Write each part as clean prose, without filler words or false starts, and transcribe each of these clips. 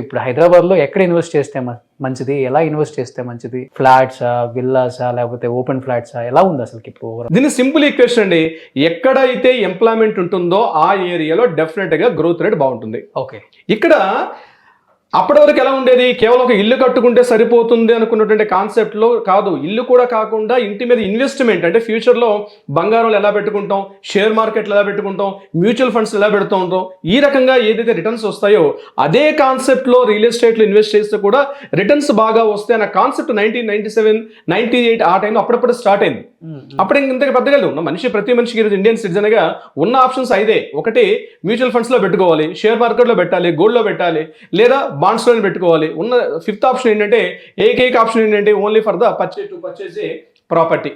ఇప్పుడు హైదరాబాద్లో ఎక్కడ ఇన్వెస్ట్ చేస్తే మంచిది, ఎలా ఇన్వెస్ట్ చేస్తే మంచిది? ఫ్లాట్సా, విల్లాసా, లేకపోతే ఓపెన్ ఫ్లాట్సా, ఎలా ఉంది అసలు ఇప్పుడు ఓవరాల్? దీని సింపుల్ ఈక్వేషన్ అండి. ఎక్కడైతే ఎంప్లాయ్మెంట్ ఉంటుందో ఆ ఏరియాలో డెఫినెట్గా గ్రోత్ రేట్ బాగుంటుంది. ఓకే. ఇక్కడ అప్పటి వరకు ఎలా ఉండేది, కేవలం ఒక ఇల్లు కట్టుకుంటే సరిపోతుంది అనుకున్నటువంటి కాన్సెప్ట్లో కాదు. ఇల్లు కూడా కాకుండా ఇంటి మీద ఇన్వెస్ట్మెంట్, అంటే ఫ్యూచర్లో బంగారంలో ఎలా పెట్టుకుంటాం, షేర్ మార్కెట్లు ఎలా పెట్టుకుంటాం, మ్యూచువల్ ఫండ్స్ ఎలా పెడుతూ ఉంటాం, ఈ రకంగా ఏదైతే రిటర్న్స్ వస్తాయో అదే కాన్సెప్ట్లో రియల్ ఎస్టేట్లో ఇన్వెస్ట్ చేస్తే కూడా రిటర్న్స్ బాగా వస్తాయి అన్న కాన్సెప్ట్ 1997, 98 ఆ టైంలో అప్పుడప్పుడు స్టార్ట్ అయింది. అప్పుడు ఇంతగా పెద్దగా ఉన్న ప్రతి మనిషికి ఈరోజు ఇండియన్ సిటిజన్గా ఉన్న ఆప్షన్స్ ఐదే. ఒకటి మ్యూచువల్ ఫండ్స్లో పెట్టుకోవాలి, షేర్ మార్కెట్లో పెట్టాలి, గోల్డ్లో పెట్టాలి, లేదా బాండ్స్లో పెట్టుకోవాలి. ఉన్న ఫిఫ్త్ ఆప్షన్ ఏంటంటే, ఏకైక ఆప్షన్ ఏంటంటే only for the purchase property.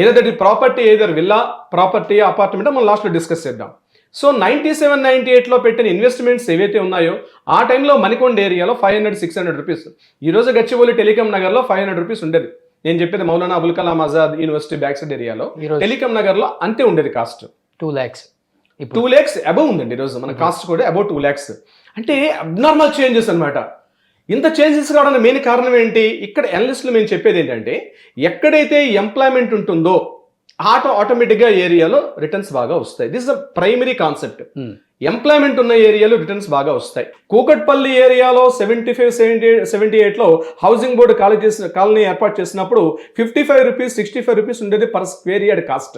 ఏదైతే property either villa, property, apartment మనం లాస్ట్లో డిస్కస్ చేద్దాం. సో 97, 98లో పెట్టిన ఇన్వెస్ట్మెంట్స్ ఏవైతే ఉన్నాయో ఆ టైంలో మణికొండ ఏరియాలో 500-600 రూపీస్. ఈరోజు గచ్చిబౌలి టెలికాం నగర్లో 500 రూపీస్ ఉండేది. నేను చెప్పేది Maulana Abul Kalam Azad university back side ఏరియాలో టెలికాం నగర్లో అంతే ఉండేది కాస్ట్. 2 lakhs 2 lakhs అబవ్ ఉందండి ఈరోజు మన కాస్ట్ కూడా అబౌట్ 2 lakhs. అంటే అబ్నార్మల్ చేంజెస్ అనమాట. ఇంత చేంజెస్ కావడానికి మెయిన్ కారణం ఏంటి? ఇక్కడ అనలిస్టులు మేము చెప్పేది ఏంటంటే, ఎక్కడైతే ఎంప్లాయ్మెంట్ ఉంటుందో ఆటోమేటిక్గా ఏరియాలో రిటర్న్స్ బాగా వస్తాయి. This is the primary concept. Employment ఉన్న ఏరియాలో రిటర్న్స్ బాగా వస్తాయి. కూకట్పల్లి ఏరియాలో 75-78లో హౌసింగ్ బోర్డు కాలనీ ఏర్పాటు చేసినప్పుడు 55 రూపీస్, 65 రూపీస్ ఉండేది పర్ స్క్వేర్ యార్డ్ కాస్ట్.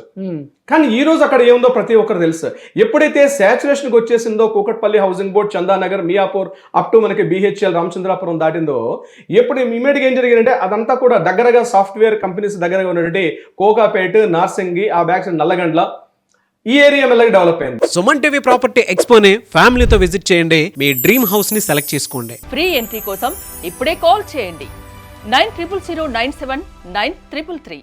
కానీ ఈ రోజు అక్కడ ఏముందో ప్రతి ఒక్కరు తెలుసు. ఎప్పుడైతే శాచురేషన్కి వచ్చేసిందో Kukatpally housing board, Chandanagar, Miyapur up to మనకి BHL రామచంద్రాపురం దాటిందో, ఎప్పుడు ఇమీడియట్గా ఏం జరిగిందంటే అదంతా కూడా దగ్గరగా సాఫ్ట్వేర్ కంపెనీస్ దగ్గరగా ఉన్నటువంటి కోకాపేట్, నార్సింగి, ఆ బ్యాక్ సైడ్ నల్లగండ్ల ఈ ఏరియా మెల్లగా డెవలప్ అయింది. సుమన్ టీవీ ప్రాపర్టీ ఎక్స్పోని ఫ్యామిలీతో విజిట్ చేయండి. మీ డ్రీమ్ హౌస్ ని సెలెక్ట్ చేసుకోండి. ఫ్రీ ఎంట్రీ కోసం ఇప్పుడే కాల్ చేయండి 9000979333.